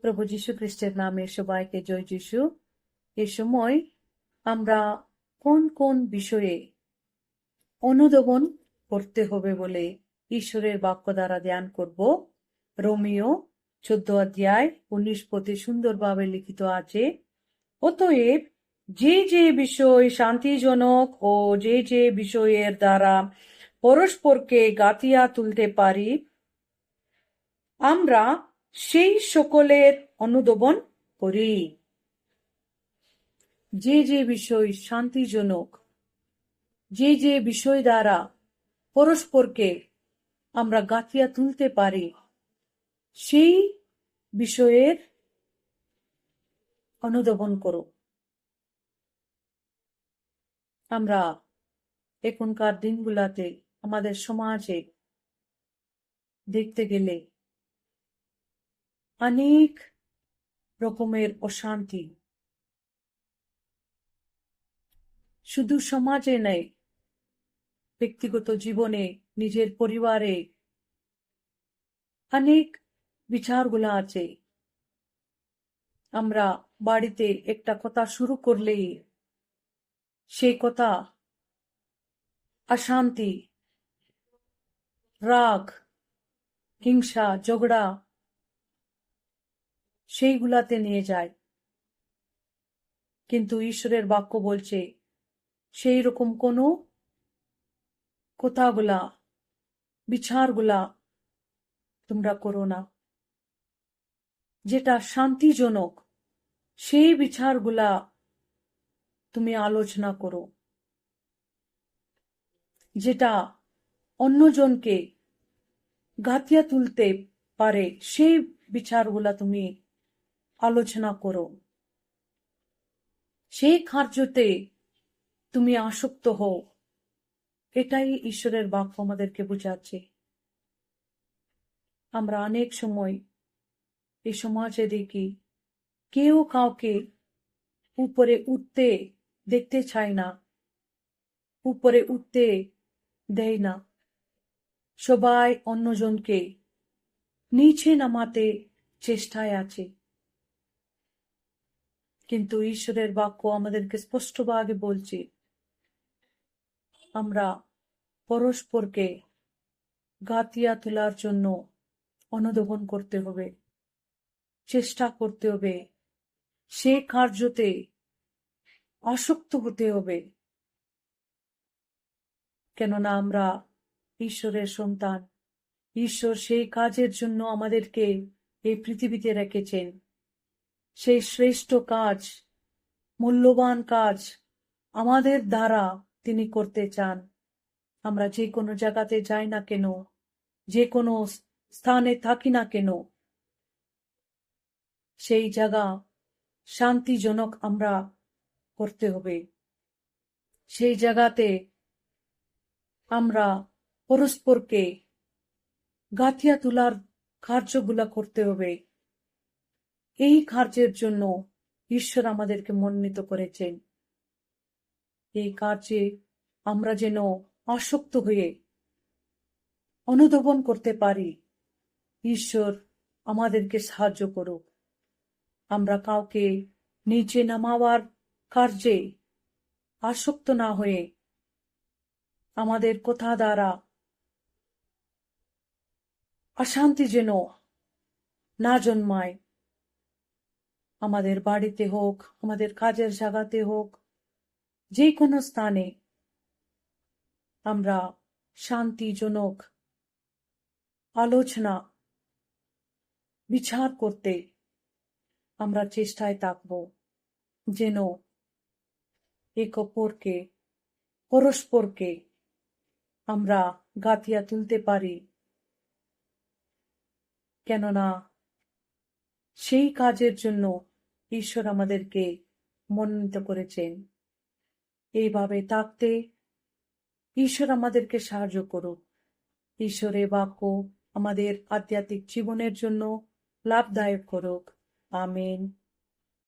প্রভু যীশু খ্রিস্টের নামে সবাইকে জয় যীশু। এ সময় আমরা কোন কোন বিষয়ে অনুধাবন করতে হবে বলে ঈশ্বরের বাক্য দ্বারা ধ্যান করব। রোমিও 14 অধ্যায় 19 পদে সুন্দরভাবে লিখিত আছে, অতএব যে যে বিষয় শান্তিজনক ও যে যে বিষয়ের দ্বারা পরস্পরকে গাঁথিয়া তুলতে পারি, আমরা সেই সকলের অনুধাবন করি। যে যে বিষয় শান্তিজনক, যে যে বিষয় দ্বারা পরস্পরকে আমরা গাঁথিয়া তুলতে পারি, সেই বিষয়ের অনুধাবন করো। আমরা এখনকার দিনগুলাতে আমাদের সমাজে দেখতে গেলে অনেক রকমের অশান্তি, শুধু সমাজে নেই, ব্যক্তিগত জীবনে, নিজের পরিবারে অনেক বিচারগুলা আছে। আমরা বাড়িতে একটা কথা শুরু করলেই সেই কথা অশান্তি, রাগ, হিংসা, ঝগড়া সেইগুলাতে নিয়ে যায়। কিন্তু ঈশ্বরের বাক্য বলছে সেই রকম কোনো কথাগুলা, বিচারগুলা তোমরা করো না। যেটা শান্তিজনক সেই বিচারগুলা তুমি আলোচনা করো। যেটা অন্যজনকে গাঁথিয়া তুলতে পারে সেই বিচারগুলা তুমি আলোচনা করো। সেই কার্যতে তুমি আসক্ত হও। এটাই ঈশ্বরের বাক্য আমাদেরকে বোঝাচ্ছে। আমরা অনেক সময় এই সমাজে দেখি কেউ কাউকে উপরে উঠতে দেখতে চায় না, উপরে উঠতে দেয় না। সবাই অন্যজনকে নিচে নামাতে চেষ্টায় আছে। কিন্তু ঈশ্বরের বাক্য আমাদেরকে স্পষ্টভাবে বলছে আমরা পরস্পরকে গাঁথিয়া তোলার জন্য অনুধাবন করতে হবে, চেষ্টা করতে হবে, সে কার্যতে আসক্ত হতে হবে। কেননা আমরা ঈশ্বরের সন্তান। ঈশ্বর সেই কাজের জন্য আমাদেরকে এই পৃথিবীতে রেখেছেন। সেই শ্রেষ্ঠ কাজ, মূল্যবান কাজ আমাদের দ্বারা তিনি করতে চান। আমরা যে কোনো জায়গাতে যাই না কেন, যে কোনো স্থানে থাকি না কেন, সেই জায়গা শান্তিজনক আমরা করতে হবে। সেই জায়গাতে আমরা পরস্পরকে গাঁথিয়া তোলার কার্যগুলা করতে হবে। এই কার্যের জন্য ঈশ্বর আমাদেরকে মনোনীত করেছেন। এই কার্যে আমরা যেন আসক্ত হয়ে অনুধাবন করতে পারি। ঈশ্বর আমাদেরকে সাহায্য করুক। আমরা কাউকে নিচে নামাবার কার্যে আসক্ত না হয়ে আমাদের কথা দ্বারা অশান্তি যেন না জন্মায়। আমাদের বাড়িতে হোক, আমাদের কাজের জায়গাতে হোক, যে কোনো স্থানে আমরা শান্তিজনক আলোচনা, বিচার করতে আমরা চেষ্টায় থাকব, যেন এক অপরকে, পরস্পরকে আমরা গাঁথিয়া তুলতে পারি। কেননা সেই কাজের জন্য ঈশ্বর আমাদেরকে মনোনীত করেছেন। এইভাবে থাকতে ঈশ্বর আমাদেরকে সাহায্য করুক। ঈশ্বরের বাক্য আমাদের আধ্যাত্মিক জীবনের জন্য লাভদায়ক করুক। আমেন।